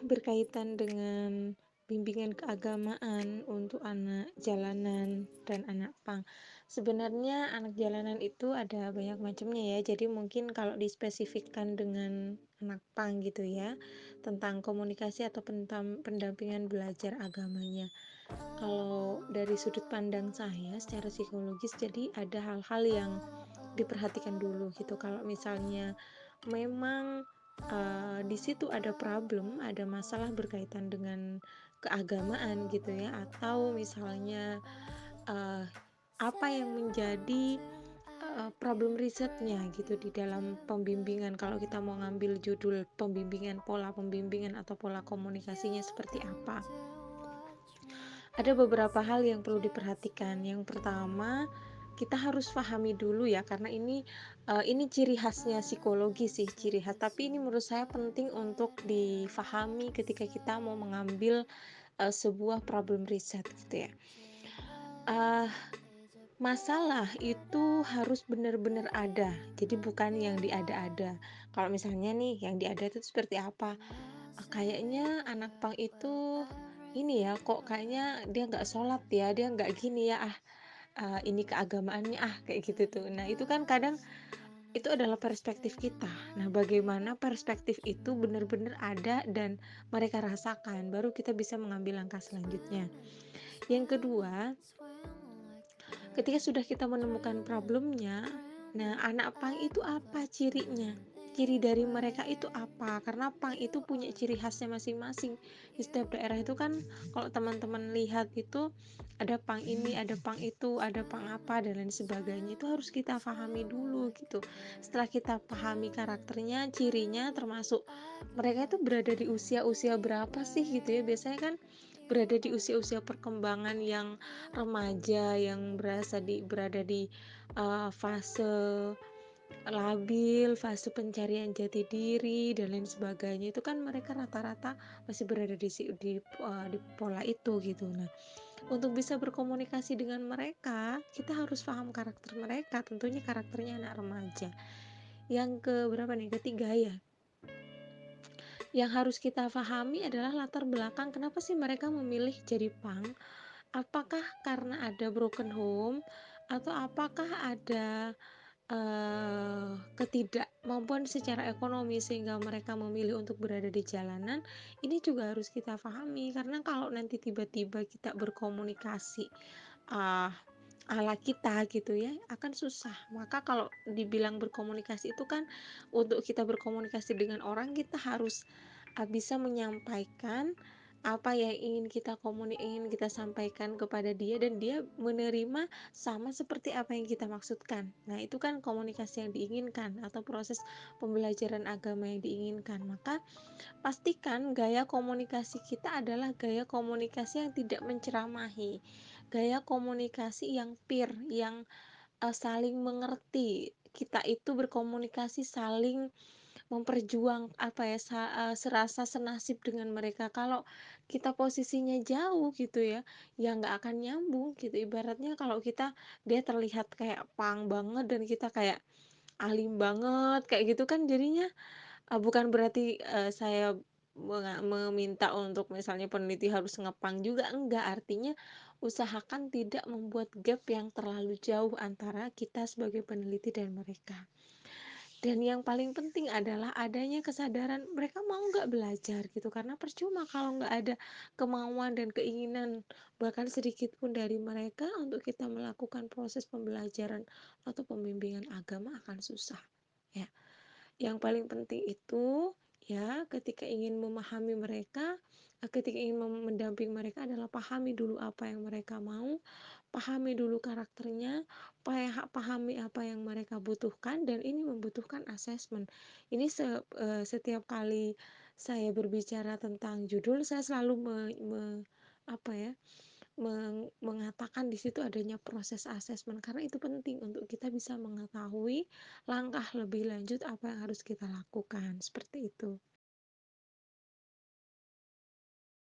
berkaitan dengan bimbingan keagamaan untuk anak jalanan dan anak pang. Sebenarnya anak jalanan itu ada banyak macamnya ya. Jadi mungkin kalau dispesifikkan dengan anak pang gitu ya, tentang komunikasi atau pendampingan belajar agamanya. Kalau dari sudut pandang saya secara psikologis, jadi ada hal-hal yang diperhatikan dulu gitu. Kalau misalnya memang di situ ada problem, ada masalah berkaitan dengan keagamaan gitu ya, atau misalnya uh, apa yang menjadi problem risetnya gitu di dalam pembimbingan. Kalau kita mau ngambil judul pembimbingan, pola pembimbingan atau pola komunikasinya seperti apa, ada beberapa hal yang perlu diperhatikan. Yang pertama, kita harus pahami dulu ya, karena ini ciri khasnya psikologi sih, ciri khas. Tapi ini menurut saya penting untuk difahami ketika kita mau mengambil sebuah problem riset gitu ya. Uh, Masalah itu harus benar-benar ada, jadi bukan yang diada-ada. Kalau misalnya nih, yang diada itu seperti apa? Kayaknya anak pang itu ini ya, kok kayaknya dia nggak sholat ya, dia nggak gini ya, ini keagamaannya kayak gitu tuh. Nah itu kan kadang itu adalah perspektif kita. Nah bagaimana perspektif itu benar-benar ada dan mereka rasakan, baru kita bisa mengambil langkah selanjutnya. Yang kedua, ketika sudah kita menemukan problemnya, nah anak pang itu apa cirinya? Ciri dari mereka itu apa? Karena pang itu punya ciri khasnya masing-masing. Di setiap daerah itu kan kalau teman-teman lihat itu ada pang ini, ada pang itu, ada pang apa dan lain sebagainya. Itu harus kita pahami dulu gitu. Setelah kita pahami karakternya, cirinya, termasuk mereka itu berada di usia-usia berapa sih gitu ya. Biasanya kan berada di usia-usia perkembangan yang remaja, yang berada di fase labil, fase pencarian jati diri dan lain sebagainya. Itu kan mereka rata-rata masih berada di pola itu gitu. Nah, untuk bisa berkomunikasi dengan mereka, kita harus paham karakter mereka, tentunya karakternya anak remaja. Yang ke berapa nih? Ketiga ya. Yang harus kita pahami adalah latar belakang kenapa sih mereka memilih jadi punk. Apakah karena ada broken home atau apakah ada ketidakmampuan secara ekonomi sehingga mereka memilih untuk berada di jalanan. Ini juga harus kita pahami, karena kalau nanti tiba-tiba kita berkomunikasi uh, ala kita gitu ya, akan susah. Maka kalau dibilang berkomunikasi itu kan, untuk kita berkomunikasi dengan orang, kita harus bisa menyampaikan apa yang ingin kita sampaikan kepada dia, dan dia menerima sama seperti apa yang kita maksudkan. Nah itu kan komunikasi yang diinginkan atau proses pembelajaran agama yang diinginkan. Maka pastikan gaya komunikasi kita adalah gaya komunikasi yang tidak menceramahi, gaya komunikasi yang peer, yang saling mengerti. Kita itu berkomunikasi saling memperjuang serasa senasib dengan mereka. Kalau kita posisinya jauh gitu ya, ya nggak akan nyambung gitu. Ibaratnya kalau dia terlihat kayak pang banget dan kita kayak alim banget kayak gitu kan, jadinya bukan berarti saya meminta untuk misalnya peneliti harus ngepang juga, enggak. Artinya usahakan tidak membuat gap yang terlalu jauh antara kita sebagai peneliti dan mereka. Dan yang paling penting adalah adanya kesadaran mereka mau nggak belajar gitu, karena percuma kalau nggak ada kemauan dan keinginan bahkan sedikit pun dari mereka untuk kita melakukan proses pembelajaran atau pembimbingan agama, akan susah ya. Yang paling penting itu ya, ketika ingin memahami mereka, ketika ingin mendamping mereka, adalah pahami dulu apa yang mereka mau, pahami dulu karakternya, pahami apa yang mereka butuhkan, dan ini membutuhkan asesmen. Ini setiap kali saya berbicara tentang judul, saya selalu apa ya, mengatakan di situ adanya proses asesmen, karena itu penting untuk kita bisa mengetahui langkah lebih lanjut apa yang harus kita lakukan, seperti itu.